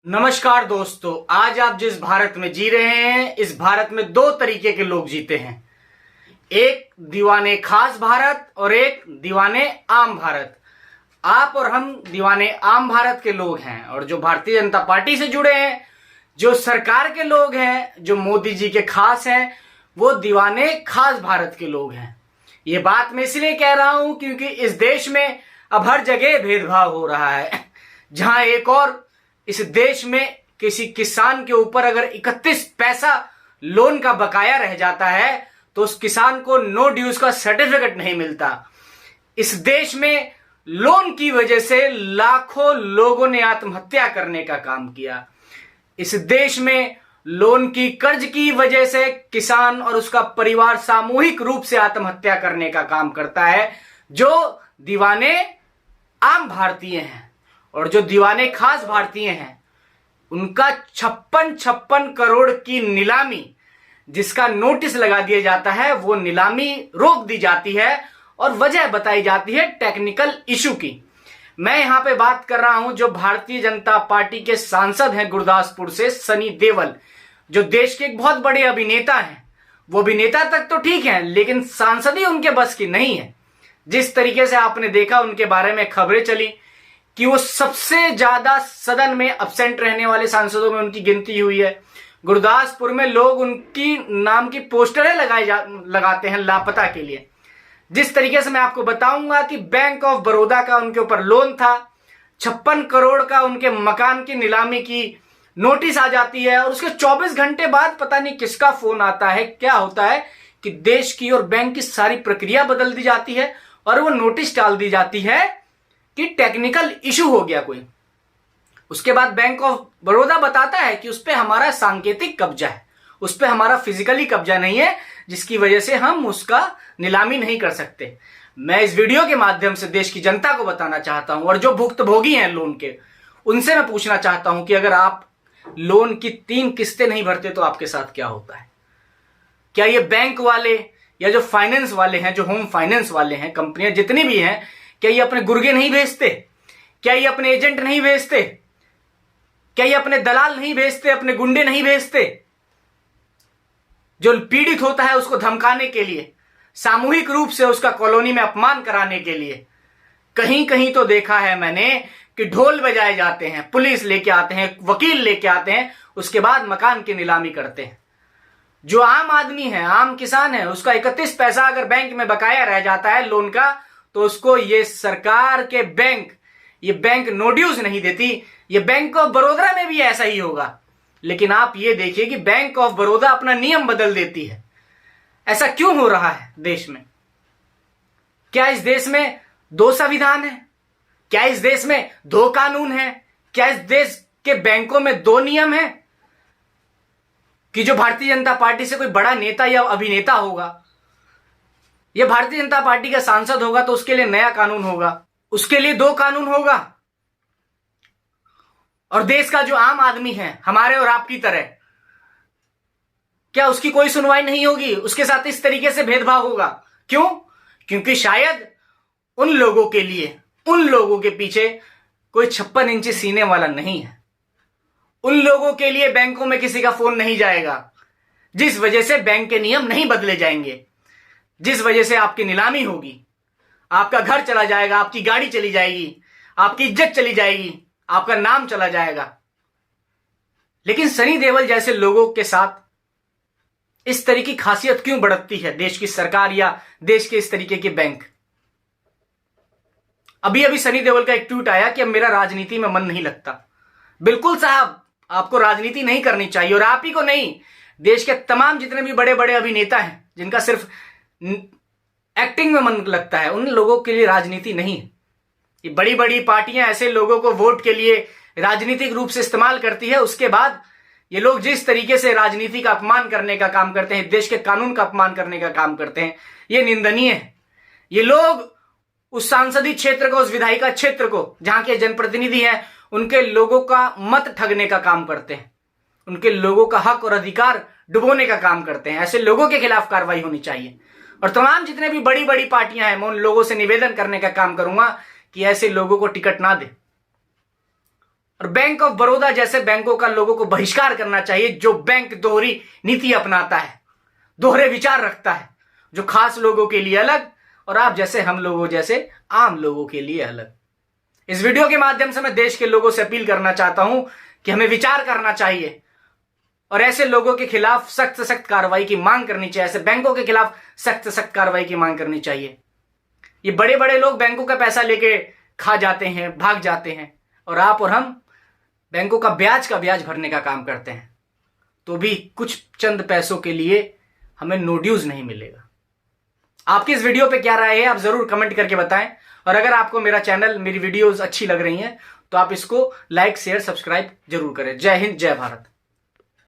नमस्कार दोस्तों, आज आप जिस भारत में जी रहे हैं, इस भारत में दो तरीके के लोग जीते हैं। एक दीवाने खास भारत और एक दीवाने आम भारत। आप और हम दीवाने आम भारत के लोग हैं, और जो भारतीय जनता पार्टी से जुड़े हैं, जो सरकार के लोग हैं, जो मोदी जी के खास हैं, वो दीवाने खास भारत के लोग हैं। ये बात मैं इसलिए कह रहा हूं क्योंकि इस देश में अब हर जगह भेदभाव हो रहा है। जहां एक और इस देश में किसी किसान के ऊपर अगर 31 पैसा लोन का बकाया रह जाता है तो उस किसान को नो ड्यूज का सर्टिफिकेट नहीं मिलता। इस देश में लोन की वजह से लाखों लोगों ने आत्महत्या करने का काम किया। इस देश में लोन की कर्ज की वजह से किसान और उसका परिवार सामूहिक रूप से आत्महत्या करने का काम करता है। जो दीवाने आम भारतीय हैं और जो दीवाने खास भारतीय हैं, उनका 56 करोड़ की नीलामी जिसका नोटिस लगा दिया जाता है, वो नीलामी रोक दी जाती है और वजह बताई जाती है टेक्निकल इशू की। मैं यहां पे बात कर रहा हूं जो भारतीय जनता पार्टी के सांसद हैं गुरदासपुर से, सनी देओल, जो देश के एक बहुत बड़े अभिनेता हैं। वो अभिनेता तक तो ठीक है, लेकिन सांसद ही उनके बस की नहीं है। जिस तरीके से आपने देखा, उनके बारे में खबरें चली कि वो सबसे ज्यादा सदन में अब्सेंट रहने वाले सांसदों में उनकी गिनती हुई है। गुरदासपुर में लोग उनकी नाम की पोस्टरें लगाते हैं लापता के लिए। जिस तरीके से मैं आपको बताऊंगा कि बैंक ऑफ बड़ौदा का उनके ऊपर लोन था, 56 करोड़ का उनके मकान की नीलामी की नोटिस आ जाती है, और उसके 24 घंटे बाद पता नहीं किसका फोन आता है, क्या होता है कि देश की और बैंक की सारी प्रक्रिया बदल दी जाती है और वो नोटिस डाल दी जाती है कि टेक्निकल इशू हो गया कोई। उसके बाद बैंक ऑफ बड़ौदा बताता है कि उस पर हमारा सांकेतिक कब्जा है, उस पर हमारा फिजिकली कब्जा नहीं है, जिसकी वजह से हम उसका नीलामी नहीं कर सकते। मैं इस वीडियो के माध्यम से देश की जनता को बताना चाहता हूं, और जो भुक्तभोगी हैं लोन के, उनसे मैं पूछना चाहता हूं कि अगर आप लोन की 3 किस्तें नहीं भरते तो आपके साथ क्या होता है। क्या ये बैंक वाले या जो फाइनेंस वाले हैं, जो होम फाइनेंस वाले हैं, कंपनियां जितनी भी हैं, क्या ये अपने गुर्गे नहीं भेजते? क्या ये अपने एजेंट नहीं भेजते? क्या ये अपने दलाल नहीं भेजते, अपने गुंडे नहीं भेजते? जो पीड़ित होता है उसको धमकाने के लिए, सामूहिक रूप से उसका कॉलोनी में अपमान कराने के लिए। कहीं कहीं तो देखा है मैंने कि ढोल बजाए जाते हैं, पुलिस लेके आते हैं, वकील लेके आते हैं, उसके बाद मकान की नीलामी करते हैं। जो आम आदमी है, आम किसान है, उसका 31 पैसा अगर बैंक में बकाया रह जाता है लोन का, तो उसको ये सरकार के बैंक, ये बैंक नो ड्यूज नहीं देती। ये बैंक ऑफ बड़ौदा में भी ऐसा ही होगा। लेकिन आप ये देखिए कि बैंक ऑफ बड़ौदा अपना नियम बदल देती है। ऐसा क्यों हो रहा है देश में? क्या इस देश में 2 संविधान है? क्या इस देश में 2 कानून है? क्या इस देश के बैंकों में 2 नियम है? कि जो भारतीय जनता पार्टी से कोई बड़ा नेता या अभिनेता होगा, यह भारतीय जनता पार्टी का सांसद होगा, तो उसके लिए नया कानून होगा, उसके लिए 2 कानून होगा। और देश का जो आम आदमी है, हमारे और आपकी तरह, क्या उसकी कोई सुनवाई नहीं होगी? उसके साथ इस तरीके से भेदभाव होगा? क्यों? क्योंकि शायद उन लोगों के लिए, उन लोगों के पीछे कोई 56 इंची सीने वाला नहीं है। उन लोगों के लिए बैंकों में किसी का फोन नहीं जाएगा, जिस वजह से बैंक के नियम नहीं बदले जाएंगे, जिस वजह से आपकी नीलामी होगी, आपका घर चला जाएगा, आपकी गाड़ी चली जाएगी, आपकी इज्जत चली जाएगी, आपका नाम चला जाएगा। लेकिन सनी देओल जैसे लोगों के साथ इस तरह की खासियत क्यों बढ़ती है देश की सरकार या देश के इस तरीके के बैंक? अभी अभी सनी देओल का एक ट्वीट आया कि अब मेरा राजनीति में मन नहीं लगता। बिल्कुल साहब, आपको राजनीति नहीं करनी चाहिए, और आप ही को नहीं, देश के तमाम जितने भी बड़े बड़े अभिनेता हैं जिनका सिर्फ एक्टिंग में मन लगता है, उन लोगों के लिए राजनीति नहीं है। ये बड़ी बड़ी पार्टियां ऐसे लोगों को वोट के लिए राजनीतिक रूप से इस्तेमाल करती है। उसके बाद ये लोग जिस तरीके से राजनीति का अपमान करने का काम करते हैं, देश के कानून का अपमान करने का काम करते हैं, ये निंदनीय है। ये लोग उस सांसदीय क्षेत्र को, उस विधायिका क्षेत्र को, जहां के जनप्रतिनिधि हैं, उनके लोगों का मत ठगने का काम करते हैं, उनके लोगों का हक और अधिकार डुबोने का काम करते हैं। ऐसे लोगों के खिलाफ कार्रवाई होनी चाहिए। और तमाम जितने भी बड़ी बड़ी पार्टियां हैं, मैं उन लोगों से निवेदन करने का काम करूंगा कि ऐसे लोगों को टिकट ना दे। और बैंक ऑफ बड़ौदा जैसे बैंकों का लोगों को बहिष्कार करना चाहिए, जो बैंक दोहरी नीति अपनाता है, दोहरे विचार रखता है, जो खास लोगों के लिए अलग और आप जैसे हम लोगों जैसे आम लोगों के लिए अलग। इस वीडियो के माध्यम से मैं देश के लोगों से अपील करना चाहता हूं कि हमें विचार करना चाहिए और ऐसे लोगों के खिलाफ सख्त से सख्त कार्रवाई की मांग करनी चाहिए, ऐसे बैंकों के खिलाफ सख्त से सख्त कार्रवाई की मांग करनी चाहिए। ये बड़े बड़े लोग बैंकों का पैसा लेके खा जाते हैं, भाग जाते हैं, और आप और हम बैंकों का ब्याज भरने का काम करते हैं, तो भी कुछ चंद पैसों के लिए हमें नो ड्यूज नहीं मिलेगा। आपकी इस वीडियो पे क्या राय है, आप जरूर कमेंट करके बताएं। और अगर आपको मेरा चैनल, मेरी वीडियोस अच्छी लग रही हैं तो आप इसको लाइक, शेयर, सब्सक्राइब जरूर करें। जय हिंद, जय भारत।